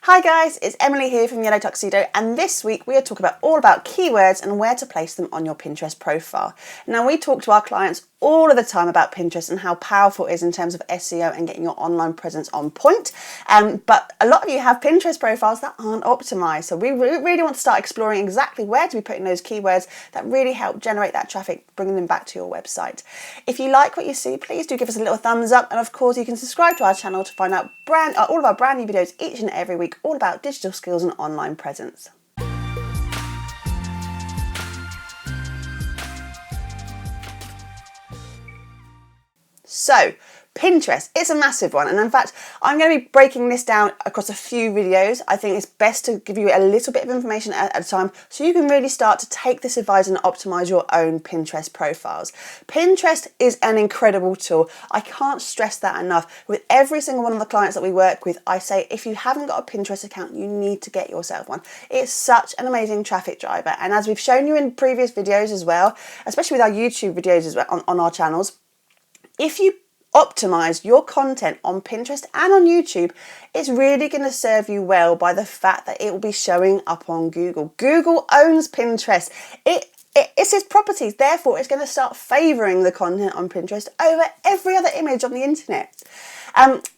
Hi guys, it's Emily here from Yellow Tuxedo, and this week we are talking all about keywords and where to place them on your Pinterest profile. Now, we talk to our clients all of the time about Pinterest and how powerful it is in terms of SEO and getting your online presence on point. But a lot of you have Pinterest profiles that aren't optimized, so we really want to start exploring exactly where to be putting those keywords that really help generate that traffic, bringing them back to your website. If you like what you see, please do give us a little thumbs up, and of course you can subscribe to our channel to find out all of our brand new videos each and every week, all about digital skills and online presence. So, Pinterest, it's a massive one, and in fact I'm going to be breaking this down across a few videos. I think it's best to give you a little bit of information at a time so you can really start to take this advice and optimize your own Pinterest profiles. Pinterest is an incredible tool. I can't stress that enough. With every single one of the clients that we work with, I say if you haven't got a Pinterest account, you need to get yourself one. It's such an amazing traffic driver, and as we've shown you in previous videos as well, especially with our YouTube videos as well on our channels, if you optimize your content on Pinterest and on YouTube, it's really going to serve you well by the fact that it will be showing up on Google. Google owns Pinterest. It's its properties, therefore it's going to start favouring the content on Pinterest over every other image on the internet.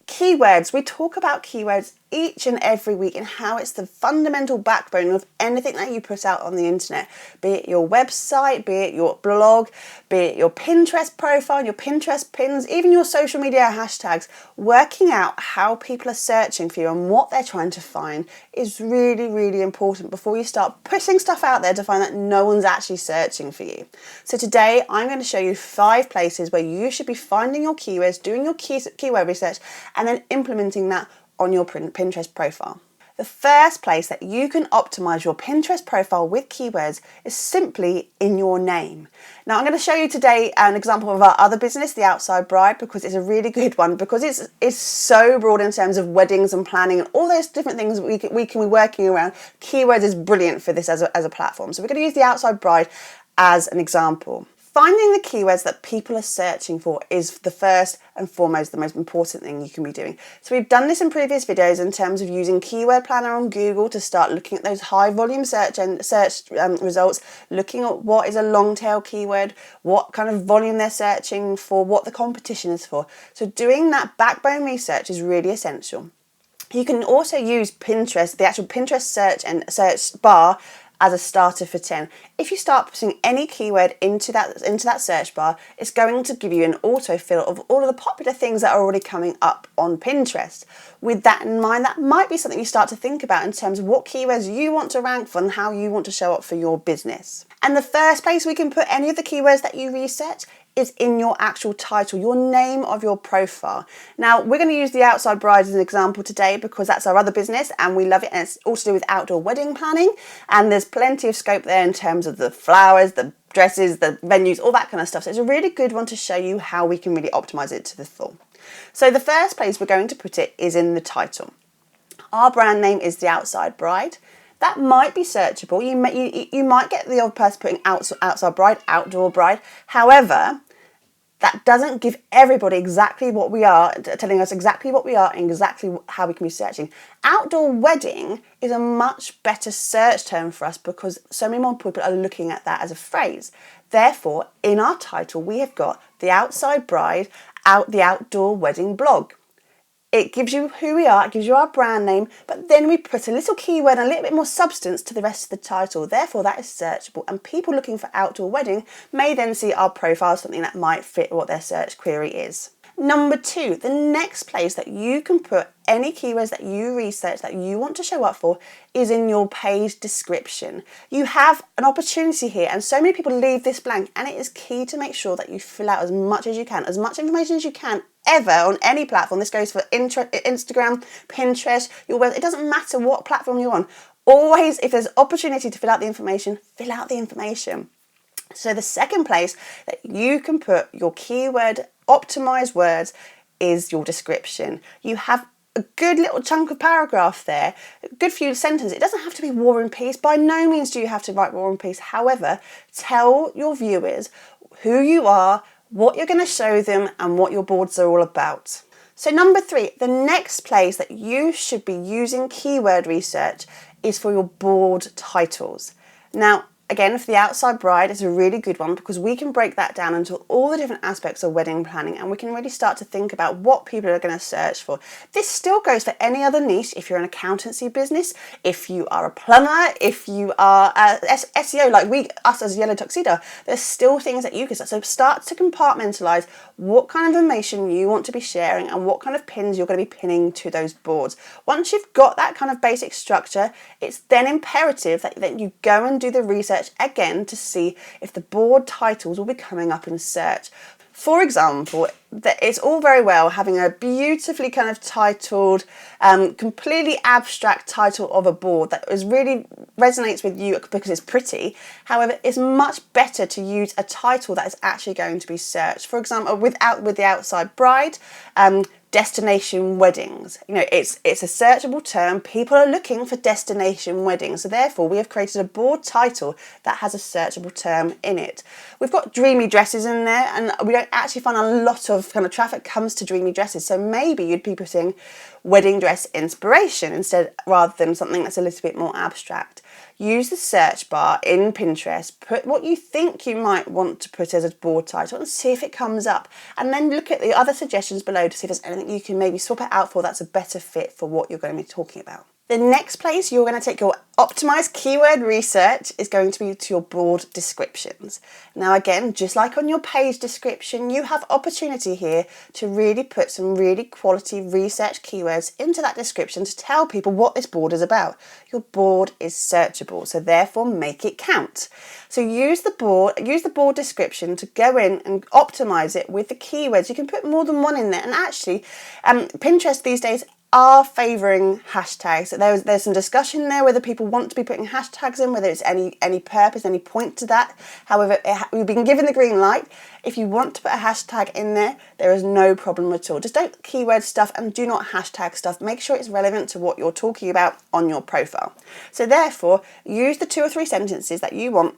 Keywords, we talk about keywords each and every week and how it's the fundamental backbone of anything that you put out on the internet, be it your website, be it your blog, be it your Pinterest profile, your Pinterest pins, even your social media hashtags. Working out how people are searching for you and what they're trying to find is really, really important before you start putting stuff out there to find that no one's actually searching for you. So today I'm going to show you 5 places where you should be finding your keywords, doing your keyword research, and then implementing that on your Pinterest profile. The first place that you can optimize your Pinterest profile with keywords is simply in your name. Now, I'm going to show you today an example of our other business, The Outside Bride, because it's a really good one, because it's so broad in terms of weddings and planning and all those different things we can be working around. Keywords is brilliant for this as a platform. So we're going to use The Outside Bride as an example. Finding the keywords that people are searching for is the first and foremost, the most important thing you can be doing. So we've done this in previous videos in terms of using Keyword Planner on Google to start looking at those high volume search results, looking at what is a long tail keyword, what kind of volume they're searching for, what the competition is for. So doing that backbone research is really essential. You can also use Pinterest, the actual Pinterest search and search bar, as a starter for 10. If you start putting any keyword into that search bar, it's going to give you an autofill of all of the popular things that are already coming up on Pinterest. With that in mind, that might be something you start to think about in terms of what keywords you want to rank for and how you want to show up for your business. And the first place we can put any of the keywords that you research is in your actual title, your name of your profile. Now, we're going to use The Outside Bride as an example today because that's our other business and we love it, and it's all to do with outdoor wedding planning, and there's plenty of scope there in terms of the flowers, the dresses, the venues, all that kind of stuff. So it's a really good one to show you how we can really optimize it to the full. So the first place we're going to put it is in the title. Our brand name is The Outside Bride. That might be searchable. You might get the odd person putting outside bride, outdoor bride. However, that doesn't give everybody exactly what we are, telling us exactly what we are and exactly how we can be searching. Outdoor wedding is a much better search term for us because so many more people are looking at that as a phrase. Therefore, in our title, we have got The Outside Bride, the Outdoor Wedding Blog. It gives you who we are, it gives you our brand name, but then we put a little keyword and a little bit more substance to the rest of the title. Therefore, that is searchable, and people looking for outdoor wedding may then see our profile, something that might fit what their search query is. Number 2, the next place that you can put any keywords that you research that you want to show up for is in your page description. You have an opportunity here, and so many people leave this blank, and it is key to make sure that you fill out as much as you can, as much information as you can ever on any platform. This goes for Instagram, Pinterest, your web. It doesn't matter what platform you're on. Always, if there's opportunity to fill out the information, fill out the information. So the second place that you can put your keyword optimized words is your description. You have a good little chunk of paragraph there, a good few sentences. It doesn't have to be War and Peace. By no means do you have to write War and Peace. However, tell your viewers who you are, what you're going to show them, and what your boards are all about. So number 3, the next place that you should be using keyword research is for your board titles. Now, again, for the outside bride, it's a really good one because we can break that down into all the different aspects of wedding planning, and we can really start to think about what people are going to search for. This still goes for any other niche. If you're an accountancy business, if you are a plumber, if you are SEO like us as Yellow Tuxedo, there's still things that you can start. So start to compartmentalize what kind of information you want to be sharing and what kind of pins you're going to be pinning to those boards. Once you've got that kind of basic structure, it's then imperative that you go and do the research again to see if the board titles will be coming up in search. For example, it's all very well having a beautifully kind of titled, completely abstract title of a board that really resonates with you because it's pretty. However, it's much better to use a title that is actually going to be searched. For example, with the outside bride, destination weddings. You know, it's a searchable term. People are looking for destination weddings. So therefore, we have created a board title that has a searchable term in it. We've got dreamy dresses in there, and we don't actually find a lot of kind of traffic comes to dreamy dresses. So maybe you'd be putting wedding dress inspiration instead, rather than something that's a little bit more abstract. Use the search bar in Pinterest, put what you think you might want to put as a board title and see if it comes up. And then look at the other suggestions below to see if there's anything you can maybe swap it out for that's a better fit for what you're going to be talking about. The next place you're going to take your optimized keyword research is going to be to your board descriptions. Now again, just like on your page description, you have opportunity here to really put some really quality research keywords into that description to tell people what this board is about. Your board is searchable, so therefore make it count. So use the board description to go in and optimize it with the keywords. You can put more than one in there, and actually Pinterest these days are favouring hashtags. There's some discussion there whether people want to be putting hashtags in, whether it's any purpose, any point to that. However, we've been given the green light. If you want to put a hashtag in there, there is no problem at all. Just don't keyword stuff and do not hashtag stuff. Make sure it's relevant to what you're talking about on your profile. So therefore, use the 2 or 3 sentences that you want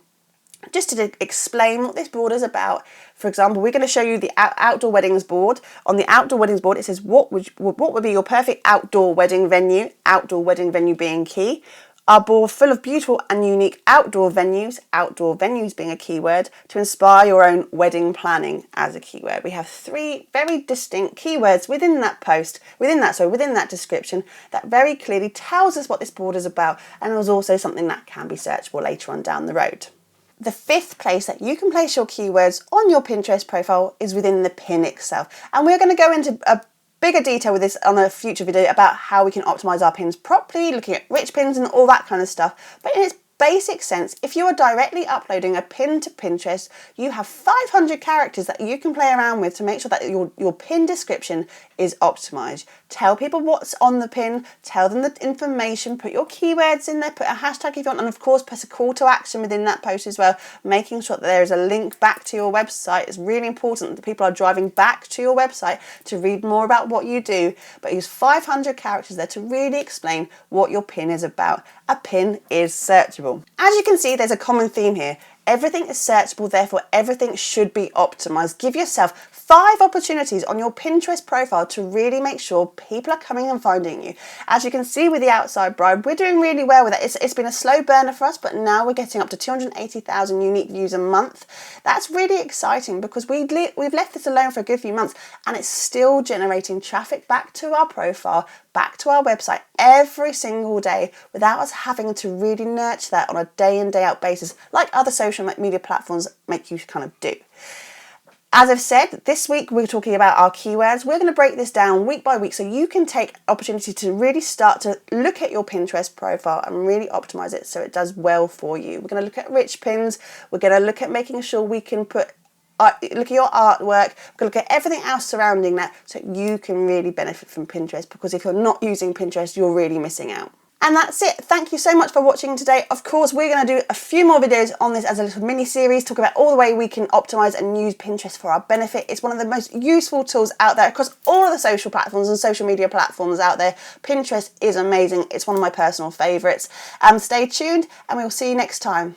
just to explain what this board is about. For example, we're going to show you the outdoor weddings board. On the outdoor weddings board, it says what would be your perfect outdoor wedding venue, outdoor wedding venue being key. Our board full of beautiful and unique outdoor venues being a keyword, to inspire your own wedding planning as a keyword. We have 3 very distinct keywords within that description that very clearly tells us what this board is about, and is also something that can be searchable later on down the road. The 5th place that you can place your keywords on your Pinterest profile is within the pin itself. And we're going to go into a bigger detail with this on a future video about how we can optimize our pins properly, looking at rich pins and all that kind of stuff. But in its basic sense, if you are directly uploading a pin to Pinterest, you have 500 characters that you can play around with to make sure that your pin description is optimized. Tell people what's on the pin, tell them the information, put your keywords in there, put a hashtag if you want, and of course put a call to action within that post as well, making sure that there is a link back to your website. It's really important that people are driving back to your website to read more about what you do, but use 500 characters there to really explain what your pin is about. A pin is searchable. As you can see, there's a common theme here. Everything is searchable, therefore everything should be optimized. Give yourself 5 opportunities on your Pinterest profile to really make sure people are coming and finding you. As you can see with the outside bride, we're doing really well with it. It's been a slow burner for us, but now we're getting up to 280,000 unique views a month. That's really exciting because we've left this alone for a good few months, and it's still generating traffic back to our profile, back to our website every single day without us having to really nurture that on a day in, day out basis like other social media platforms make you kind of do. As I've said, this week we're talking about our keywords. We're going to break this down week by week so you can take opportunity to really start to look at your Pinterest profile and really optimize it so it does well for you. We're going to look at rich pins. We're going to look at making sure we can look at your artwork. We're going to look at everything else surrounding that so you can really benefit from Pinterest, because if you're not using Pinterest, you're really missing out. And that's it. Thank you so much for watching today. Of course, we're going to do a few more videos on this as a little mini series, talk about all the way we can optimize and use Pinterest for our benefit. It's one of the most useful tools out there across all of the social platforms and social media platforms out there. Pinterest is amazing. It's one of my personal favorites. Stay tuned and we'll see you next time.